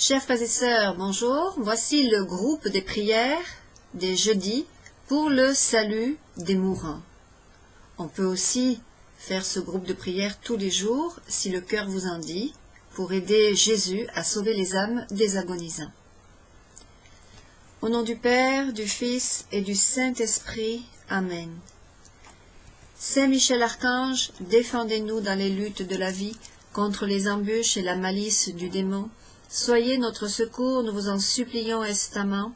Chers frères et sœurs, bonjour. Voici le groupe des prières des jeudis pour le salut des mourants. On peut aussi faire ce groupe de prières tous les jours, si le cœur vous en dit, pour aider Jésus à sauver les âmes des agonisants. Au nom du Père, du Fils et du Saint-Esprit. Amen. Saint Michel Archange, défendez-nous dans les luttes de la vie contre les embûches et la malice du démon. Soyez notre secours, nous vous en supplions instamment.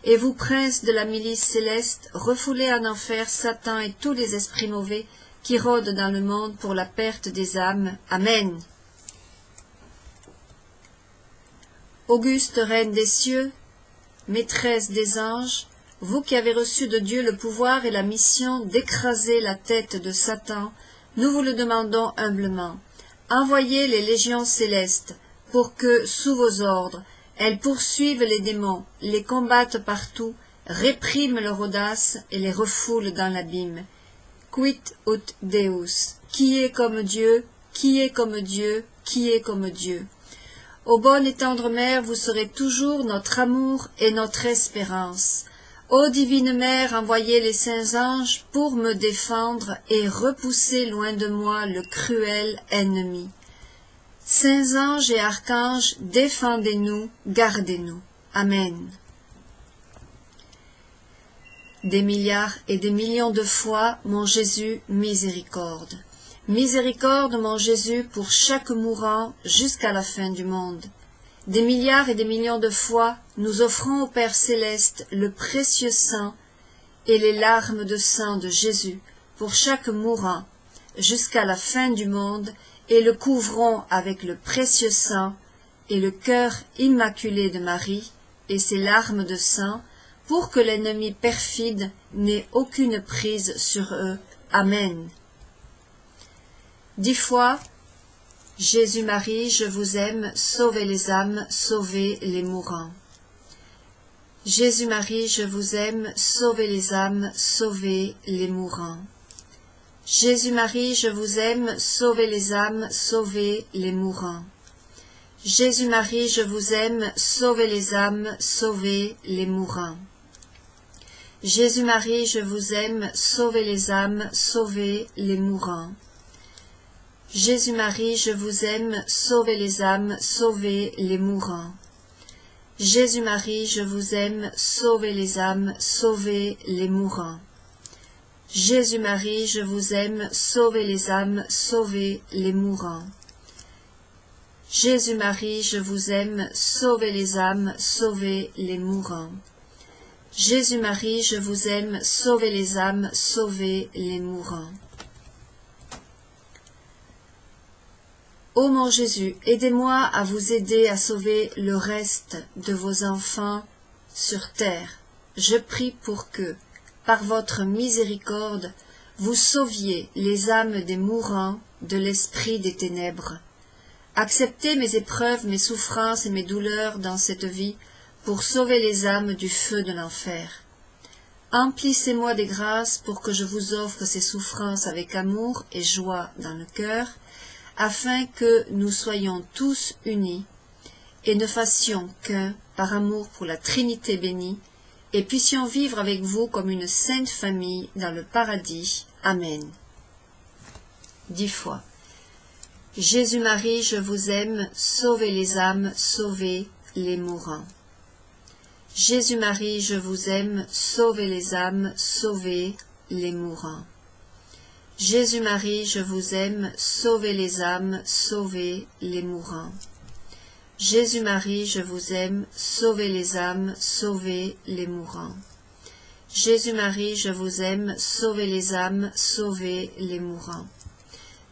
Et vous, princes de la milice céleste, refoulez en enfer Satan et tous les esprits mauvais qui rôdent dans le monde pour la perte des âmes. Amen. Auguste Reine des cieux, maîtresse des anges, vous qui avez reçu de Dieu le pouvoir et la mission d'écraser la tête de Satan, nous vous le demandons humblement. Envoyez les légions célestes, pour que, sous vos ordres, elles poursuivent les démons, les combattent partout, répriment leur audace et les refoulent dans l'abîme. Quid ut Deus? Qui est comme Dieu? Qui est comme Dieu? Qui est comme Dieu? Ô bonne et tendre Mère, vous serez toujours notre amour et notre espérance. Ô divine Mère, envoyez les saints anges pour me défendre et repousser loin de moi le cruel ennemi. Saints anges et archanges, défendez-nous, gardez-nous. Amen. Des milliards et des millions de fois, mon Jésus, miséricorde. Miséricorde, mon Jésus, pour chaque mourant jusqu'à la fin du monde. Des milliards et des millions de fois, nous offrons au Père céleste le précieux sang et les larmes de sang de Jésus pour chaque mourant jusqu'à la fin du monde, et le couvrons avec le précieux sang et le cœur immaculé de Marie et ses larmes de sang, pour que l'ennemi perfide n'ait aucune prise sur eux. Amen. 10 fois, Jésus-Marie, je vous aime, sauvez les âmes, sauvez les mourants. Jésus-Marie, je vous aime, sauvez les âmes, sauvez les mourants. Jésus-Marie, je vous aime, sauvez les âmes, sauvez les mourants. Jésus-Marie, je vous aime, sauvez les âmes, sauvez les mourants. Jésus-Marie, je vous aime, sauvez les âmes, sauvez les mourants. Jésus-Marie, je vous aime, sauvez les âmes, sauvez les mourants. Jésus-Marie, je vous aime, sauvez les âmes, sauvez les mourants. Jésus-Marie, je vous aime, sauvez les âmes, sauvez les mourants. Jésus-Marie, je vous aime, sauvez les âmes, sauvez les mourants. Jésus-Marie, je vous aime, sauvez les âmes, sauvez les mourants. Ô mon Jésus, aidez-moi à vous aider à sauver le reste de vos enfants sur terre. Je prie pour que, par votre miséricorde, vous sauviez les âmes des mourants de l'esprit des ténèbres. Acceptez mes épreuves, mes souffrances et mes douleurs dans cette vie pour sauver les âmes du feu de l'enfer. Emplissez-moi des grâces pour que je vous offre ces souffrances avec amour et joie dans le cœur, afin que nous soyons tous unis et ne fassions qu'un par amour pour la Trinité bénie, et puissions vivre avec vous comme une sainte famille dans le paradis. Amen. 10 fois. Jésus-Marie, je vous aime, sauvez les âmes, sauvez les mourants. Jésus-Marie, je vous aime, sauvez les âmes, sauvez les mourants. Jésus-Marie, je vous aime, sauvez les âmes, sauvez les mourants. Jésus-Marie, je vous aime, sauvez les âmes, sauvez les mourants. Jésus-Marie, je vous aime, sauvez les âmes, sauvez les mourants.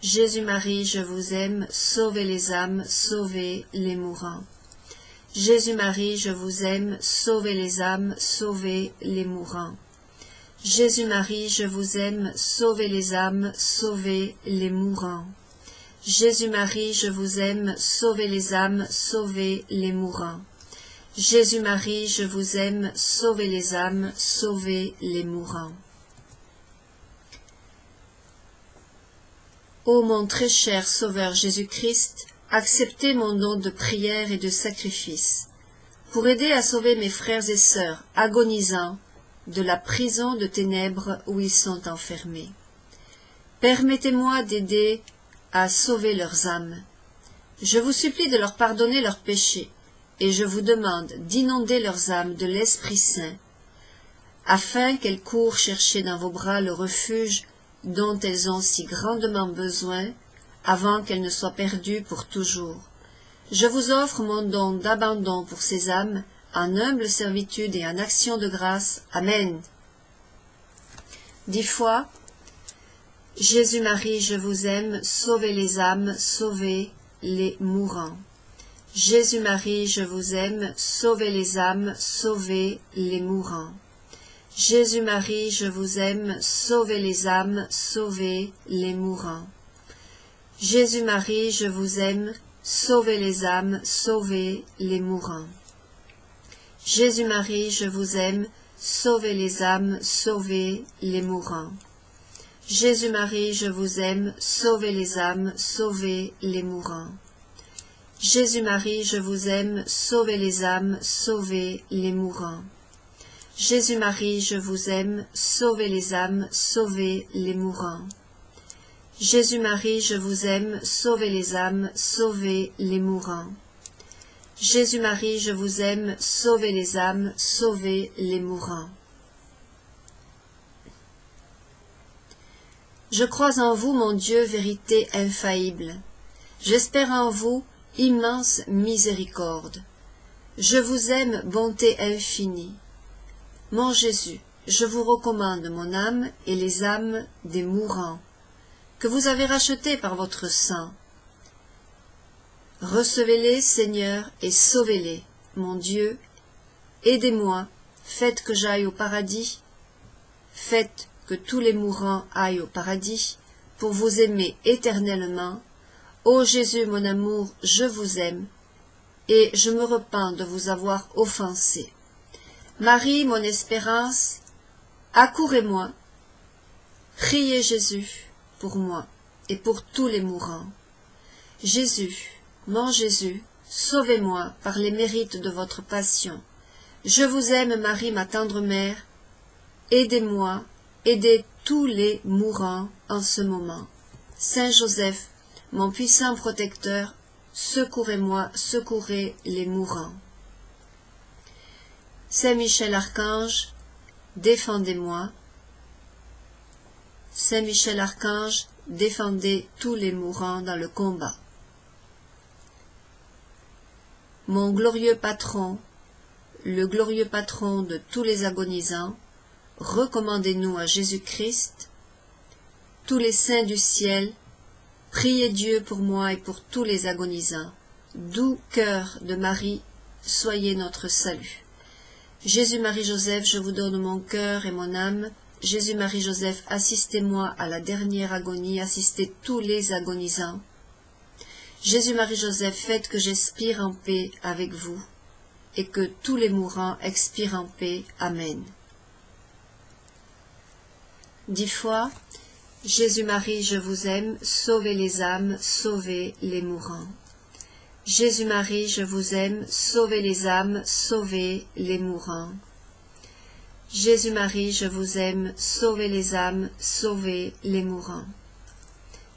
Jésus-Marie, je vous aime, sauvez les âmes, sauvez les mourants. Jésus-Marie, je vous aime, sauvez les âmes, sauvez les mourants. Jésus-Marie, je vous aime, sauvez les âmes, sauvez les mourants. Jésus-Marie, je vous aime, sauvez les âmes, sauvez les mourants. Jésus-Marie, je vous aime, sauvez les âmes, sauvez les mourants. Ô mon très cher Sauveur Jésus-Christ, acceptez mon don de prière et de sacrifice, pour aider à sauver mes frères et sœurs agonisants de la prison de ténèbres où ils sont enfermés. Permettez-moi d'aider à sauver leurs âmes. Je vous supplie de leur pardonner leurs péchés, et je vous demande d'inonder leurs âmes de l'Esprit Saint, afin qu'elles courent chercher dans vos bras le refuge dont elles ont si grandement besoin, avant qu'elles ne soient perdues pour toujours. Je vous offre mon don d'abandon pour ces âmes, en humble servitude et en action de grâce. Amen. 10 fois. Jésus-Marie, je vous aime, sauvez les âmes, sauvez les mourants. Jésus-Marie, je vous aime, sauvez les âmes, sauvez les mourants. Jésus-Marie, je vous aime, sauvez les âmes, sauvez les mourants. Jésus-Marie, je vous aime, sauvez les âmes, sauvez les mourants. Jésus-Marie, je vous aime, sauvez les âmes, sauvez les mourants. Jésus-Marie, je vous aime, sauvez les âmes, sauvez les mourants. Jésus-Marie, je vous aime, sauvez les âmes, sauvez les mourants. Jésus-Marie, je vous aime, sauvez les âmes, sauvez les mourants. Jésus-Marie, je vous aime, sauvez les âmes, sauvez les mourants. Jésus-Marie, je vous aime, sauvez les âmes, sauvez les mourants. Je crois en vous, mon Dieu, vérité infaillible. J'espère en vous, immense miséricorde. Je vous aime, bonté infinie. Mon Jésus, je vous recommande mon âme et les âmes des mourants, que vous avez rachetés par votre sang. Recevez-les, Seigneur, et sauvez-les, mon Dieu. Aidez-moi, faites que j'aille au paradis. Faites que tous les mourants aillent au paradis, pour vous aimer éternellement. Ô Jésus, mon amour, je vous aime, et je me repens de vous avoir offensé. Marie, mon espérance, accourez-moi. Priez Jésus pour moi et pour tous les mourants. Jésus, mon Jésus, sauvez-moi par les mérites de votre passion. Je vous aime, Marie, ma tendre mère. Aidez-moi, aidez tous les mourants en ce moment. Saint Joseph, mon puissant protecteur, secourez-moi, secourez les mourants. Saint Michel Archange, défendez-moi. Saint Michel Archange, défendez tous les mourants dans le combat. Mon glorieux patron, le glorieux patron de tous les agonisants, recommandez-nous à Jésus-Christ. Tous les saints du ciel, priez Dieu pour moi et pour tous les agonisants. Doux cœur de Marie, soyez notre salut. Jésus-Marie-Joseph, je vous donne mon cœur et mon âme. Jésus-Marie-Joseph, assistez-moi à la dernière agonie, assistez tous les agonisants. Jésus-Marie-Joseph, faites que j'expire en paix avec vous, et que tous les mourants expirent en paix. Amen. 10 fois. Jésus-Marie, je vous aime, sauvez les âmes, sauvez les mourants. Jésus-Marie, je vous aime, sauvez les âmes, sauvez les mourants. Jésus-Marie, je vous aime, sauvez les âmes, sauvez les mourants.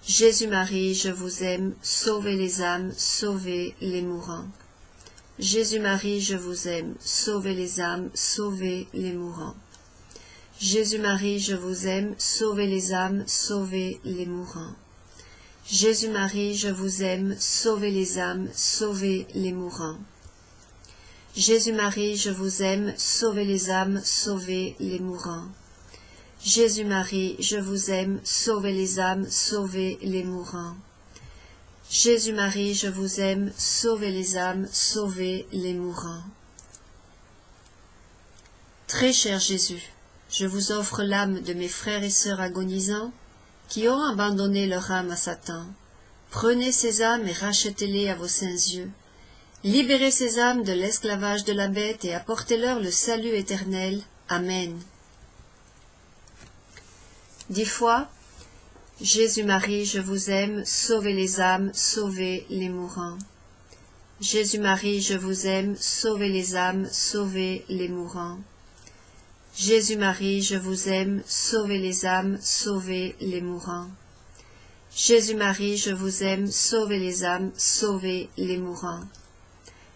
Jésus-Marie, je vous aime, sauvez les âmes, sauvez les mourants. Jésus-Marie, je vous aime, sauvez les âmes, sauvez les mourants. Jésus-Marie, je vous aime, sauvez les âmes, sauvez les mourants. Jésus-Marie, je vous aime, sauvez les âmes, sauvez les mourants. Jésus-Marie, je vous aime, sauvez les âmes, sauvez les mourants. Jésus-Marie, je vous aime, sauvez les âmes, sauvez les mourants. Jésus-Marie, je vous aime, sauvez les âmes, sauvez les mourants. Très cher Jésus, je vous offre l'âme de mes frères et sœurs agonisants qui ont abandonné leur âme à Satan. Prenez ces âmes et rachetez-les à vos saints yeux. Libérez ces âmes de l'esclavage de la bête et apportez-leur le salut éternel. Amen. 10 fois. Jésus-Marie, je vous aime, sauvez les âmes, sauvez les mourants. Jésus-Marie, je vous aime, sauvez les âmes, sauvez les mourants. Jésus-Marie, je vous aime, sauvez les âmes, sauvez les mourants. Jésus-Marie, je vous aime, sauvez les âmes, sauvez les mourants.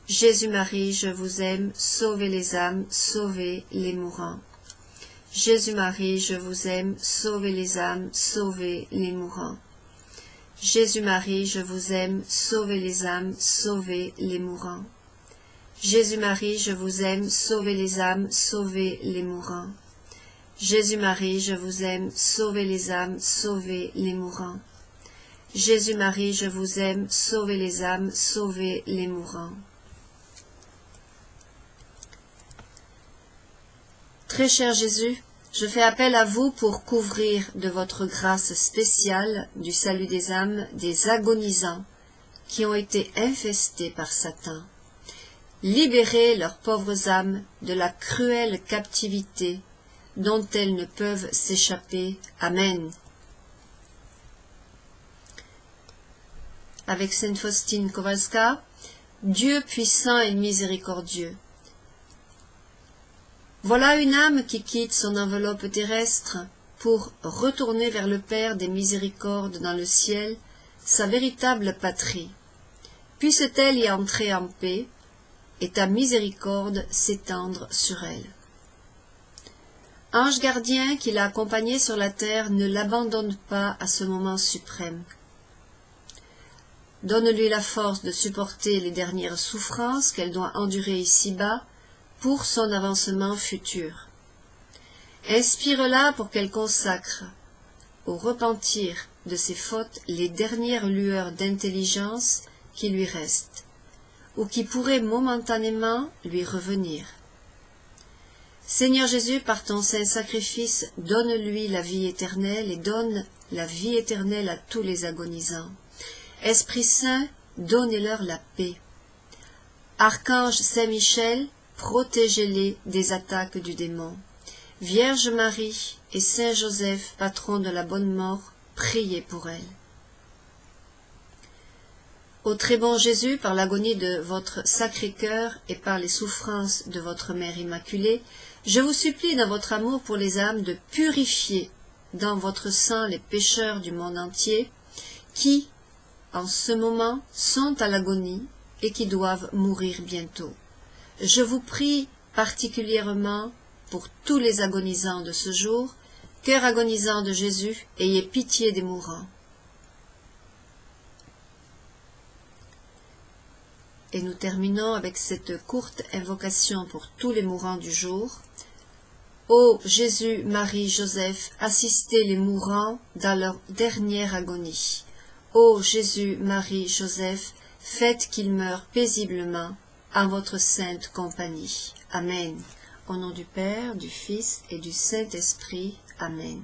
Jésus-Marie, je vous aime, sauvez les âmes, sauvez les mourants. Jésus-Marie, je vous aime, sauvez les âmes, sauvez les mourants. Jésus-Marie, je vous aime, sauvez les âmes, sauvez les mourants. Jésus-Marie, je vous aime, sauvez les âmes, sauvez les mourants. Jésus-Marie, je vous aime, sauvez les âmes, sauvez les mourants. Jésus-Marie, je vous aime, sauvez les âmes, sauvez les mourants. Très cher Jésus, je fais appel à vous pour couvrir de votre grâce spéciale du salut des âmes des agonisants qui ont été infestés par Satan. Libérez leurs pauvres âmes de la cruelle captivité dont elles ne peuvent s'échapper. Amen. Avec Sainte Faustine Kowalska, Dieu puissant et miséricordieux. Voilà une âme qui quitte son enveloppe terrestre pour retourner vers le Père des miséricordes dans le ciel, sa véritable patrie. Puisse-t-elle y entrer en paix, et ta miséricorde s'étendre sur elle. Ange gardien qui l'a accompagnée sur la terre, ne l'abandonne pas à ce moment suprême. Donne-lui la force de supporter les dernières souffrances qu'elle doit endurer ici-bas, pour son avancement futur. Inspire-la pour qu'elle consacre au repentir de ses fautes les dernières lueurs d'intelligence qui lui restent, ou qui pourraient momentanément lui revenir. Seigneur Jésus, par ton saint sacrifice, donne-lui la vie éternelle et donne la vie éternelle à tous les agonisants. Esprit Saint, donnez-leur la paix. Archange Saint-Michel, protégez-les des attaques du démon. Vierge Marie et Saint Joseph, patron de la bonne mort, priez pour elle. Ô très bon Jésus, par l'agonie de votre Sacré-Cœur et par les souffrances de votre Mère Immaculée, je vous supplie dans votre amour pour les âmes de purifier dans votre sang les pécheurs du monde entier qui, en ce moment, sont à l'agonie et qui doivent mourir bientôt. Je vous prie particulièrement pour tous les agonisants de ce jour, cœur agonisant de Jésus, ayez pitié des mourants. Et nous terminons avec cette courte invocation pour tous les mourants du jour. Ô Jésus, Marie, Joseph, assistez les mourants dans leur dernière agonie. Ô Jésus, Marie, Joseph, faites qu'ils meurent paisiblement en votre sainte compagnie. Amen. Au nom du Père, du Fils et du Saint-Esprit. Amen.